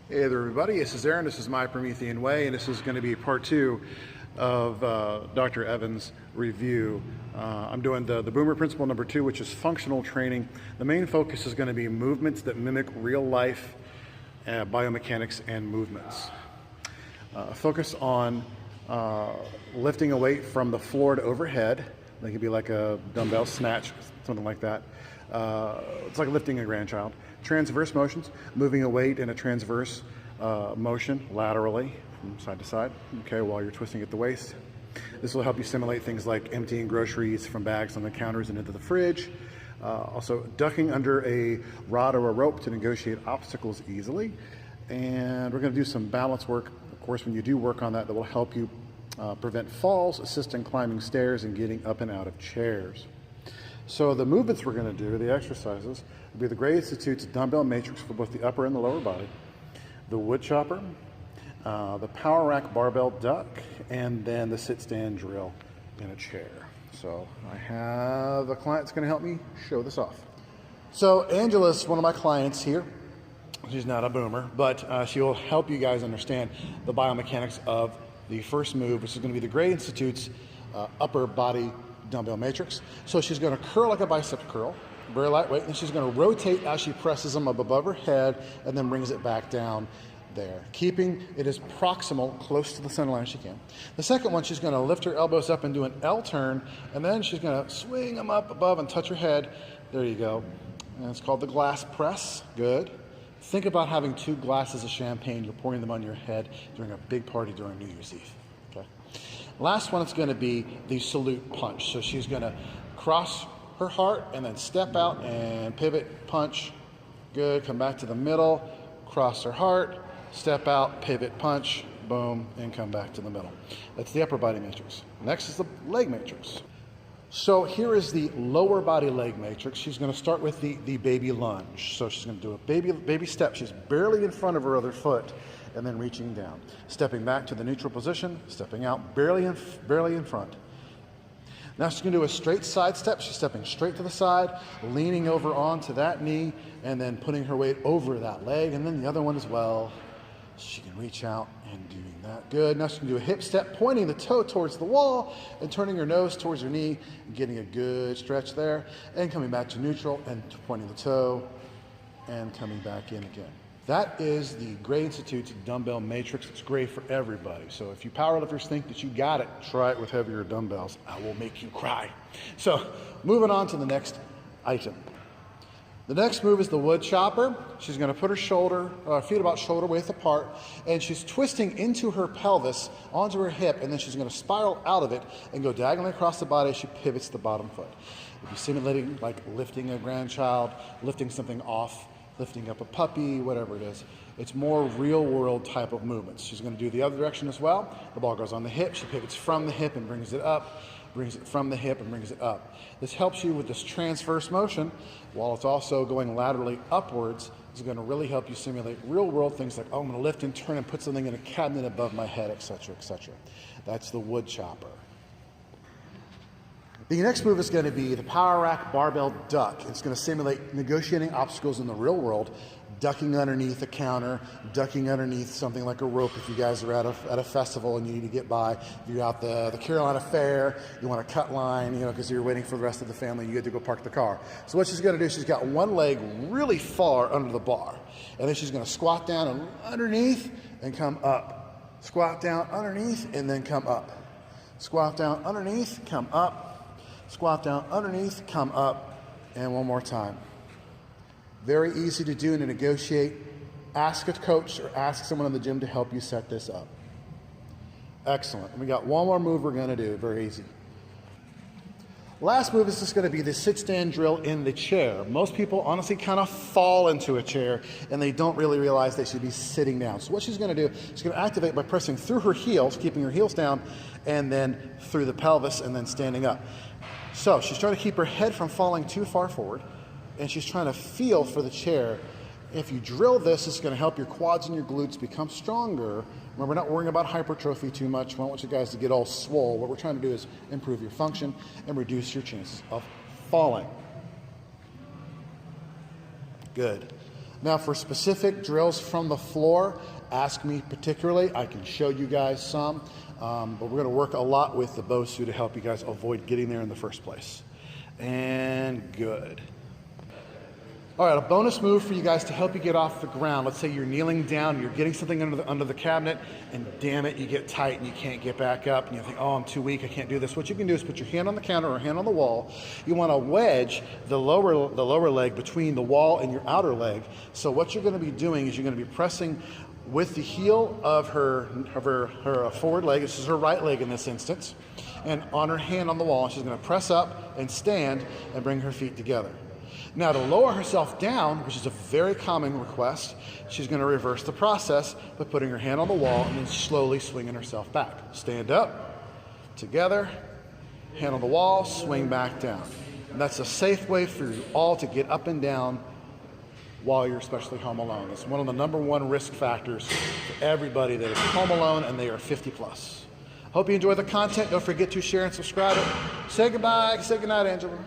Hey there everybody, this is Aaron, this is My Promethean Way, and this is going to be part 2 of Dr. Evans' review. I'm doing the Boomer Principle number 2, which is functional training. The main focus is going to be movements that mimic real life biomechanics and movements. Focus on lifting a weight from the floor to overhead. They could be like a dumbbell snatch, something like that. It's like lifting a grandchild. Transverse motions, moving a weight in a transverse motion laterally from side to side, okay, while you're twisting at the waist. This will help you simulate things like emptying groceries from bags on the counters and into the fridge. Also, ducking under a rod or a rope to negotiate obstacles easily. And we're going to do some balance work. Of course, when you do work on that, that will help you prevent falls, assist in climbing stairs, and getting up and out of chairs. So the movements we're going to do, the exercises, will be the Gray Institute's dumbbell matrix for both the upper and the lower body, the wood chopper, the power rack barbell duck, and then the sit-stand drill in a chair. So I have a client that's going to help me show this off. So Angela's one of my clients here. She's not a boomer, but she will help you guys understand the biomechanics of the first move, which is going to be the Gray Institute's upper body dumbbell matrix. So she's going to curl like a bicep curl, very lightweight, and she's going to rotate as she presses them up above her head and then brings it back down there, keeping it as proximal, close to the center line as she can. The second one, she's going to lift her elbows up and do an L turn, and then she's going to swing them up above and touch her head. There you go. And it's called the glass press. Good. Think about having 2 glasses of champagne. You're pouring them on your head during a big party during New Year's Eve. Okay. Last one is going to be the salute punch. So she's going to cross her heart and then step out and pivot, punch. Good. Come back to the middle, cross her heart, step out, pivot, punch, boom, and come back to the middle. That's the upper body matrix. Next is the leg matrix. So here is the lower body leg matrix. She's going to start with the baby lunge. So she's going to do a baby step. She's barely in front of her other foot, and then reaching down, stepping back to the neutral position, stepping out, barely in front. Now she's going to do a straight side step. She's stepping straight to the side, leaning over onto that knee, and then putting her weight over that leg, and then the other one as well. She can reach out and doing that. Good. Now she can do a hip step, pointing the toe towards the wall and turning her nose towards her knee, and getting a good stretch there, and coming back to neutral and pointing the toe and coming back in again. That is the Gray Institute's dumbbell matrix. It's great for everybody. So if you powerlifters think that you got it, try it with heavier dumbbells. I will make you cry. So moving on to the next item. The next move is the wood chopper. She's going to put her feet about shoulder width apart, and she's twisting into her pelvis onto her hip, and then she's going to spiral out of it and go diagonally across the body as she pivots the bottom foot. If you're simulating like lifting a grandchild, lifting something off, lifting up a puppy, whatever it is, it's more real world type of movements. She's going to do the other direction as well. The ball goes on the hip. She pivots from the hip and brings it up. Brings it from the hip and brings it up. This helps you with this transverse motion while it's also going laterally upwards. It's going to really help you simulate real world things like, oh, I'm going to lift and turn and put something in a cabinet above my head, etc., etc. That's the wood chopper. The next move is going to be the power rack barbell duck. It's going to simulate negotiating obstacles in the real world, ducking underneath a counter, ducking underneath something like a rope if you guys are at a festival and you need to get by. If you're out the Carolina Fair, you want to cut line, because you're waiting for the rest of the family, you get to go park the car. So what she's going to do, she's got one leg really far under the bar, and then she's going to squat down and underneath and come up. Squat down underneath and then come up. Squat down underneath, come up. Squat down underneath, come up, and one more time. Very easy to do and to negotiate. Ask a coach or ask someone in the gym to help you set this up. Excellent. And we got one more move we're going to do. Very easy. Last move is just going to be the sit-stand drill in the chair. Most people honestly kind of fall into a chair and they don't really realize they should be sitting down. So what she's going to do, she's going to activate by pressing through her heels, keeping her heels down, and then through the pelvis and then standing up. So she's trying to keep her head from falling too far forward, and she's trying to feel for the chair. If you drill this, it's going to help your quads and your glutes become stronger. Remember, we're not worrying about hypertrophy too much. We don't want you guys to get all swole. What we're trying to do is improve your function and reduce your chances of falling. Good. Now for specific drills from the floor, ask me particularly. I can show you guys some, but we're gonna work a lot with the Bosu to help you guys avoid getting there in the first place. And good. All right, a bonus move for you guys to help you get off the ground. Let's say you're kneeling down, you're getting something under the cabinet, and damn it, you get tight and you can't get back up, and you think, oh, I'm too weak, I can't do this. What you can do is put your hand on the counter or hand on the wall. You want to wedge the lower leg between the wall and your outer leg. So what you're going to be doing is you're going to be pressing with the heel of her forward leg. This is her right leg in this instance, and on her hand on the wall. She's going to press up and stand and bring her feet together. Now to lower herself down, which is a very common request, she's going to reverse the process by putting her hand on the wall and then slowly swinging herself back. Stand up, together, hand on the wall, swing back down. And that's a safe way for you all to get up and down while you're especially home alone. It's one of the #1 risk factors for everybody that is home alone and they are 50 plus. Hope you enjoy the content. Don't forget to share and subscribe. Say goodbye. Say goodnight, Angela.